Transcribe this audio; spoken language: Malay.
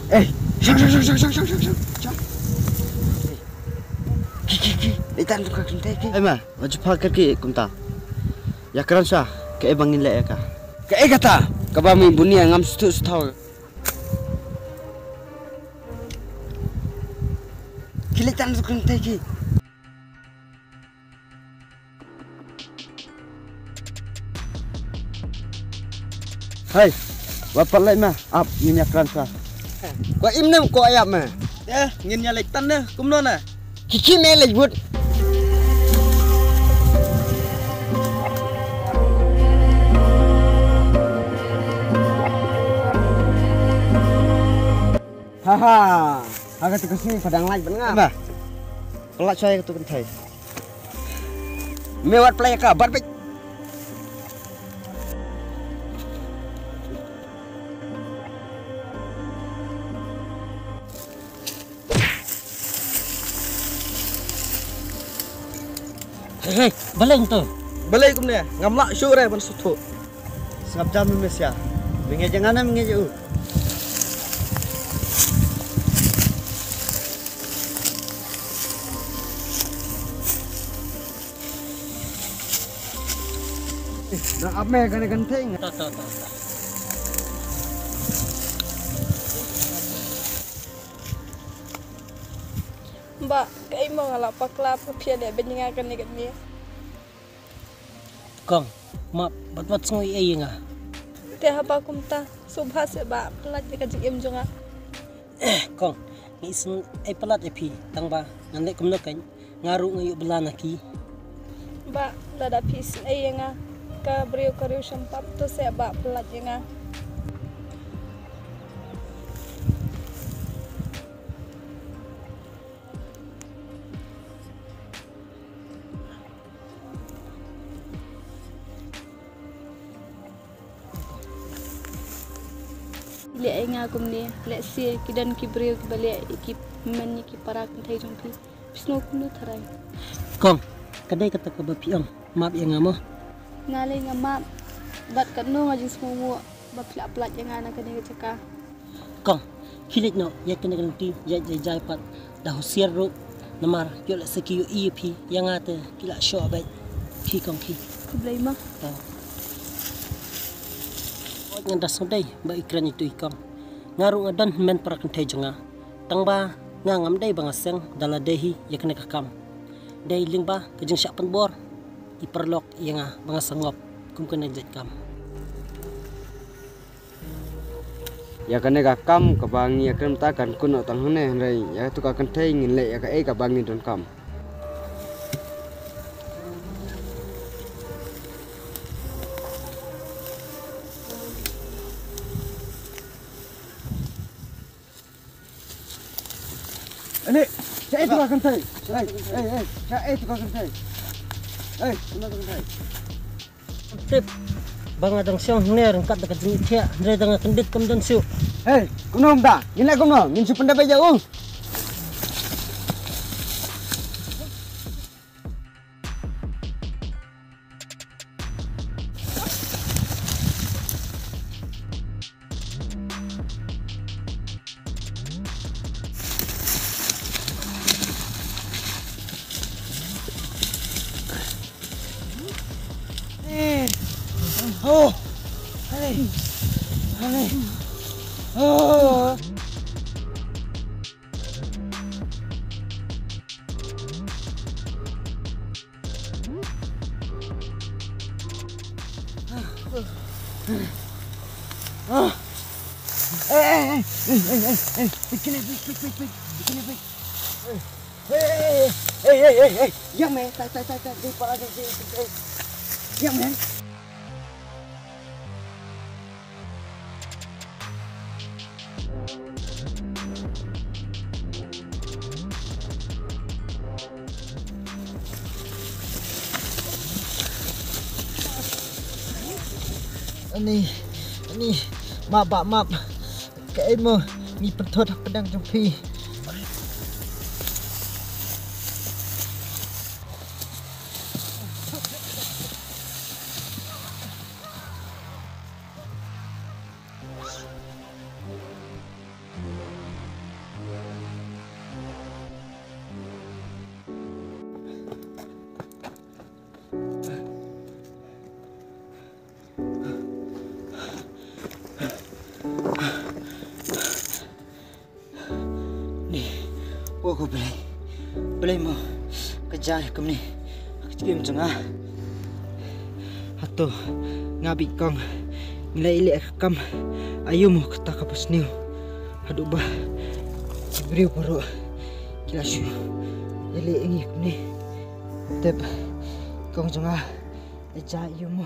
Syang. Ki. Litan tu kak kentai ki. Ma, wajib pakai ki kumta. Ya keran sah, ke bangin le ka. Ke kata, kabami bunia ngam stu tahu. Kilitan tu kentai ki. Hai, wapat le ma, ap min ya keran sah. Ko imnem ko ayam ma. Ya, ngin nyalek tan deh, kumno na. Kiki melej bud. Haha, agak tu kesini padang laj bengar. Ma, pelak saya tu kentai. Mewat play ka bar baik. Hei, baleng tu. Balai kumne, ngamlak syure ban sutu. Sengap jam Malaysia. Mengeja jangan mengeja. Nak apa kena genting? Tak. Mbak, kayak mau ngalap paklap pia dek benyengakan ni kat ni. Kong, mak bat sengoi ai nga. Teh apa kumta, subha sebab pelat dekat jim jonga. Kong, ngiseng ai pelat epi tang ba ngandek kumno kan ngaru ngayu belana ki. Mbak, lada pis ai nga. Ka beriu sampap tu sebab pelat nga. Lihat ingat aku ni, lihat si kidan kibriu kibalik ikip men ikip para kentai jompi. Bisno kuno tarai. Kong, kadai kata ke bapiang, maaf yang ngamo. Ngalai ngamak, bat kanu ngajin semua bapilak pelat yang anak kena cakap. Kong, kilit no, ya kena ganti, jai pat, dah usiar ro, namar, yo la sekiyo pi yang ada kila show abad, ki kong ki. Kublai mah. Nganda sodai ba ikran itu ikam ngaru ngadan men para kentai jonga tangba ngam dai bangaseng dala dehi ya kena kakam dai lingba kejeng syak penbor iperlok yang bangasangop kum kena jet kam Ya kena kam kebangi ya kena takan kuno tanghune rai ya tu ka kentai ngin le ya ka bangi don kam. Ini, saya itu akan saya. Saya itu akan saya. Mana tu saya? tip bang adang siang ner kat dekat jengit dia dari tengah kendit kam dan siu Kunom dah. Ini kunom. Min supan dapat jauh. Oh, hai. Oh. Begini, begini. Hey. Yang man, tak. Di pala di. Yang man. Ini maaf kayak mo mi pertot pedang jumpi ko belai mo kejay kami kim janga hato ngabi kong nilai ile kam ayu mo kata kapas niu aduh bah beri poro kilasu ile ingi kuni tep kong janga eja ayu mo